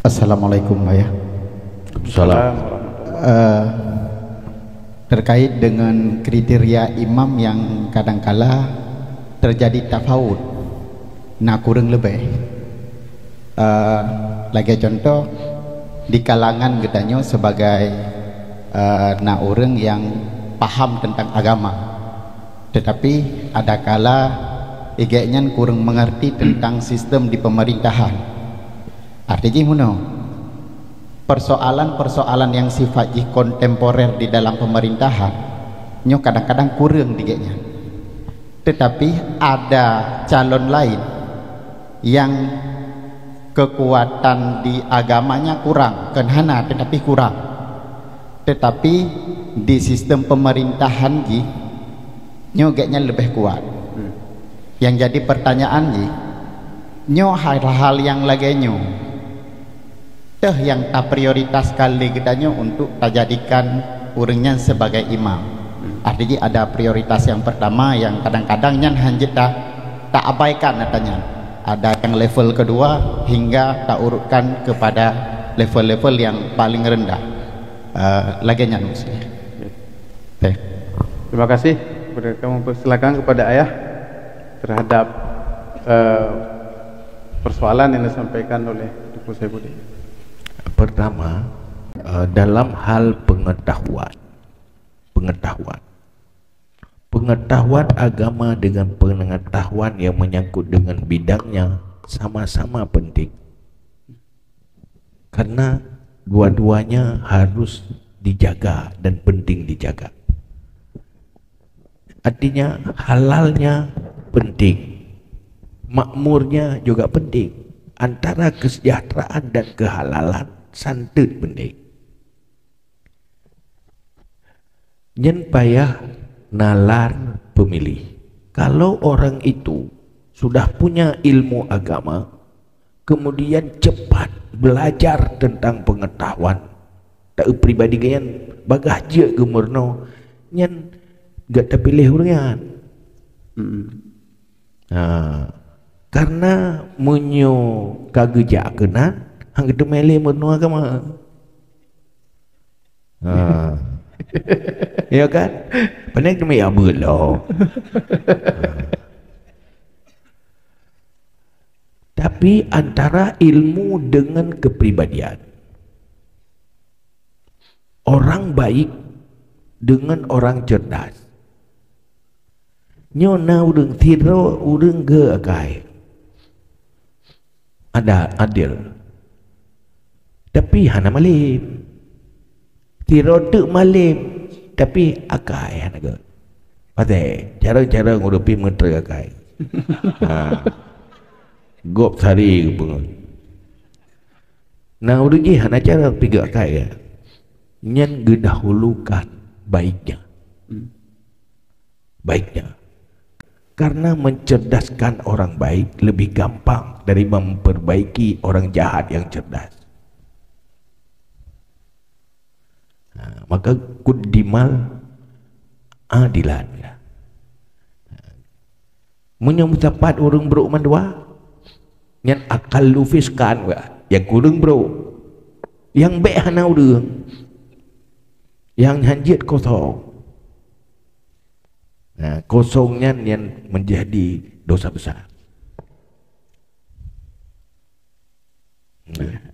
Assalamualaikum Pak ya. Salam. Terkait dengan kriteria imam yang kadangkala terjadi tafawud, nah kurang lebih lagi contoh di kalangan katanya sebagai nak orang yang paham tentang agama, tetapi ada kala igaknya kurang mengerti tentang sistem di pemerintahan. Artinya mana persoalan-persoalan yang sifatnya kontemporer di dalam pemerintahan nyo kadang-kadang kurang digaknya, tetapi ada calon lain yang kekuatan di agamanya kurang kenhana, tetapi kurang, tetapi di sistem pemerintahan ji nyo gaknya lebih kuat. Yang jadi pertanyaan ji nyo hal-hal yang lagi nyo yang tak prioritas kali katanya untuk tak jadikan orangnya sebagai imam. Artinya ada prioritas yang pertama yang kadang-kadang nyan hanjit tak abaikan katanya. Ada yang level kedua hingga tak urutkan kepada level-level yang paling rendah. Lagi nyan maksudnya. Terima kasih kepada kamu. Persilakan kepada ayah terhadap persoalan yang disampaikan oleh Dr. Saifuddin. Pertama, dalam hal pengetahuan agama dengan pengetahuan yang menyangkut dengan bidangnya sama-sama penting, karena dua-duanya harus dijaga dan penting dijaga. Artinya halalnya penting, makmurnya juga penting. Antara kesejahteraan dan kehalalan santut penting. Jen payah nalar pemilih. Kalau orang itu sudah punya ilmu agama, kemudian cepat belajar tentang pengetahuan, tak pribadi kan bagah je gemurno, nyen gak terpilih orang. Karena menyo kagejak kenan hang itu mele menua agama. Ya kan? Panik demi abul lo. Tapi antara ilmu dengan kepribadian, orang baik dengan orang cerdas, nyona udeng tiro udeng ge akai ada adil, tapi hana malim. Tiro tu malim, tapi akai hana ge. Pate cara-cara ngurupi menteri akai. Gop sari bungun. Nah udah hana cara piga akai ya. Nyen gedahulukan baiknya. Baiknya. Karena mencerdaskan orang baik lebih gampang dari memperbaiki orang jahat yang cerdas. Maka kudimal adilan. Menyemutapat orang bro mandua, yang akal lufiskan yang kurang bro, yang baik hana urang, yang hanjit kosong. Nah, kosongnya yang menjadi dosa besar. Nah,